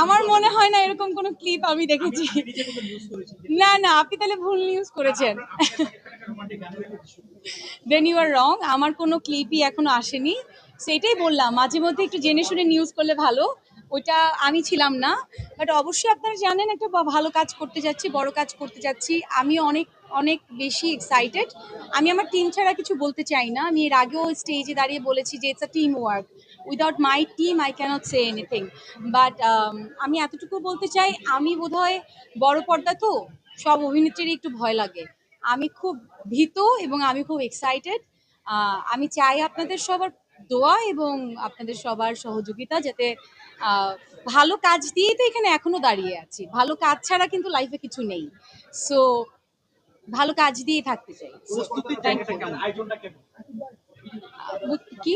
আমার মনে হয় না এরকম কোনো ক্লিপ আমি দেখেছি। না না, আপনি তাহলে ভুল নিউজ করেছেন। দেন ইউ আর রং। আমার কোনো ক্লিপই এখনো আসেনি। সেটাই বললাম, মাঝে মধ্যে একটু জেনে শুনে নিউজ করলে ভালো। ওইটা আমি ছিলাম না। বাট অবশ্যই আপনারা জানেন একটা ভালো কাজ করতে যাচ্ছি, বড় কাজ করতে যাচ্ছি। আমি অনেক অনেক বেশি এক্সাইটেড। আমি আমার টিম ছাড়া কিছু বলতে চাই না। আমি এর আগেও স্টেজে দাঁড়িয়ে বলেছি যে it's a team work. Without my team I can't say anything. But আমি এতটুকু বলতে চাই, আমি বোধহয় বড় পর্দা তো সব অভিনেত্রীরই একটু ভয় লাগে। আমি খুব ভীত এবং আমি খুব এক্সাইটেড। আমি চাই আপনাদের সবার দোয়া এবং আপনাদের সবার সহযোগিতা, যাতে ভালো কাজ দিয়েই তো এখানে এখনো দাঁড়িয়ে আছি। ভালো কাজ ছাড়া কিন্তু লাইফে কিছু নেই। সো ভালো কাজ দিয়ে থাকতে চাই। Thank you. কি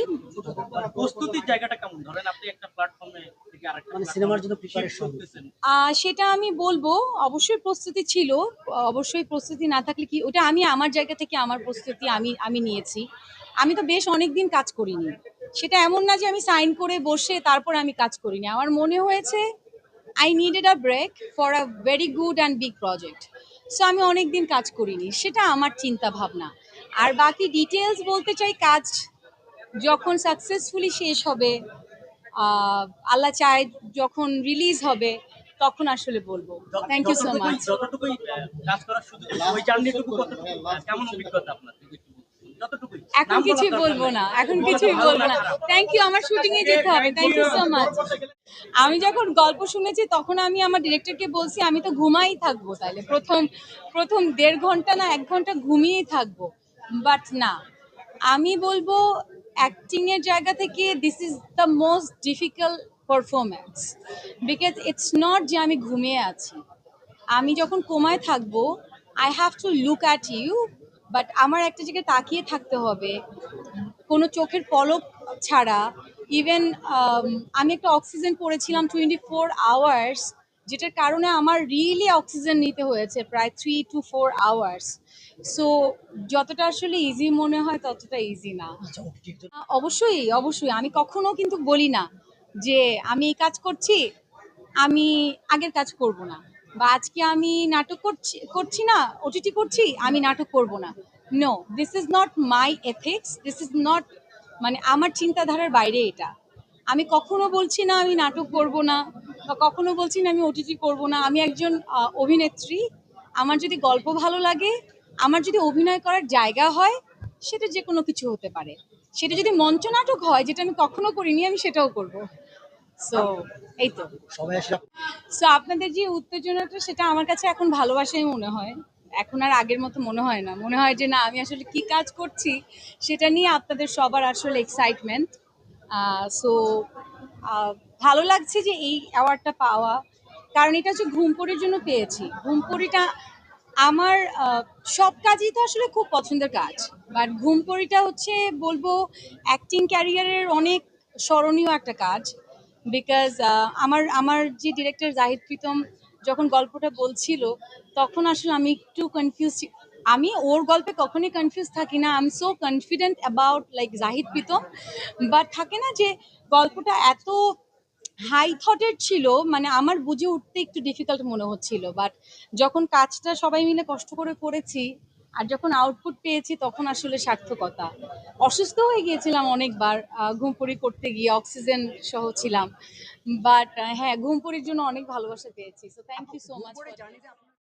প্রস্তুতির জায়গাটা কেমন? ধরেন আপনি একটা প্ল্যাটফর্মে থেকে আরেকটা মানে সিনেমার জন্য প্রিপারেশন করতেছেন। সেটা আমি বলবো, অবশ্যই প্রস্তুতি ছিল। অবশ্যই প্রস্তুতি না থাকলে কি, ওটা আমি আমার জায়গা থেকে আমার প্রস্তুতি আমি আমি নিয়েছি। আমি তো বেশ অনেকদিন কাজ করিনি। সেটা এমন না যে আমি সাইন করে বসে তারপর আমি কাজ করিনি। আমার মনে হয়েছে I needed a break for a very good and big project. So আমি অনেকদিন কাজ করিনি, সেটা আমার চিন্তা ভাবনা। আর বাকি ডিটেলস বলতে চাই, কাজ যখন সাকসেসফুলি শেষ হবে, আল্লাহ চায় যখন রিলিজ হবে, তখন আসলে বলবো। Thank you so much. যতটুকুই কাজ করার সুযোগ, ওই জার্নিটুকু কতটুকু, কেমন অভিজ্ঞতা আপনার? যতটুকুই। এখন কিছুই বলবো না, এখন কিছুই বলবো না। থ্যাংক ইউ, আমার শুটিং এ যেতে হবে। Thank you so much. আমি যখন গল্প শুনেছি তখন আমি আমার ডিরেক্টরকে বলছি আমি তো ঘুমাই থাকবো, তাইলে প্রথম প্রথম 1.5 ঘন্টা না 1 ঘন্টা ঘুমিয়েই থাকবো। বাট না, আমি বলবো অ্যাক্টিং এর জায়গা থেকে this is the most difficult performance. Because it's not যে আমি ঘুমিয়ে আছি। আমি যখন কোমায় থাকবো, I have to look at you, but আমার একটা জায়গায় তাকিয়ে থাকতে হবে, কোনো চোখের পলক ছাড়া। ইভেন আমি একটা অক্সিজেন পড়েছিলাম 24 আওয়ার্স, যেটার কারণে আমার রিয়েলি অক্সিজেন নিতে হয়েছে প্রায় 3 to 4 আওয়ার্স। সো যতটা আসলে ইজি মনে হয় ততটা ইজি না। আচ্ছা ওটিটির জন্য অবশ্যই অবশ্যই, আমি কখনো কিন্তু বলি না যে আমি এই কাজ করছি, আমি আগের কাজ করব না, বা আজকে আমি নাটক করছি করছি না, ওটিটি করছি, আমি নাটক করব না। No, this is not my ethics, this is not, মানে আমার চিন্তাধারার বাইরে এটা। আমি কখনো বলছি না আমি নাটক করব না, বা কখনো বলছি না আমি ওটিটি করব না। আমি একজন অভিনেত্রী। আমার যদি গল্প ভালো লাগে, আমার যদি অভিনয় করার জায়গা হয়, সেটা যে কোনো কিছু হতে পারে। সেটা যদি মঞ্চ নাটক হয়, যেটা আমি কখনো করিনি, আমি সেটাও করব। সো এই তো। সবাই আসলে সো আপনাদের যে উত্তেজনাটা, সেটা আমার কাছে এখন ভালোবাসাই মনে হয়। এখন আর আগের মতো মনে হয় না। মনে হয় যে না, আমি আসলে কি কাজ করছি সেটা নিয়ে আপনাদের সবার আসলে এক্সাইটমেন্ট। সো ভালো লাগছে যে এই অ্যাওয়ার্ডটা পাওয়া। কারণ এটা হচ্ছে ঘুমপড়ির জন্য পেয়েছি। ঘুমপড়িটা আমার সব কাজই তো আসলে খুব পছন্দের কাজ। বাট ঘুমপড়িটা হচ্ছে বলবো অ্যাক্টিং ক্যারিয়ারের অনেক স্মরণীয় একটা কাজ। বিকজ আমার আমার যে ডিরেক্টর জাহিদ প্রীতম যখন গল্পটা বলছিল, তখন আসলে আমি একটু কনফিউজ। আমি ওর গল্পে কখনোই কনফিউজ থাকি না। I am so confident about like Zahid Pritam. But থাকে না যে গল্পটা এত হাই থটের ছিল, মানে আমার বুঝে উঠতে একটু ডিফিকাল্ট মনে হচ্ছিল। বাট যখন কাজটা সবাই মিলে কষ্ট করে করেছি, আর যখন আউটপুট পেয়েছি, তখন আসলে সার্থকতা। অসুস্থ হয়ে গিয়েছিলাম অনেকবার ঘুমপুরি করতে গিয়ে, অক্সিজেন সহ ছিলাম। বাট হ্যাঁ, ঘুমপুরির জন্য অনেক ভালোবাসা পেয়েছি। So thank you so much.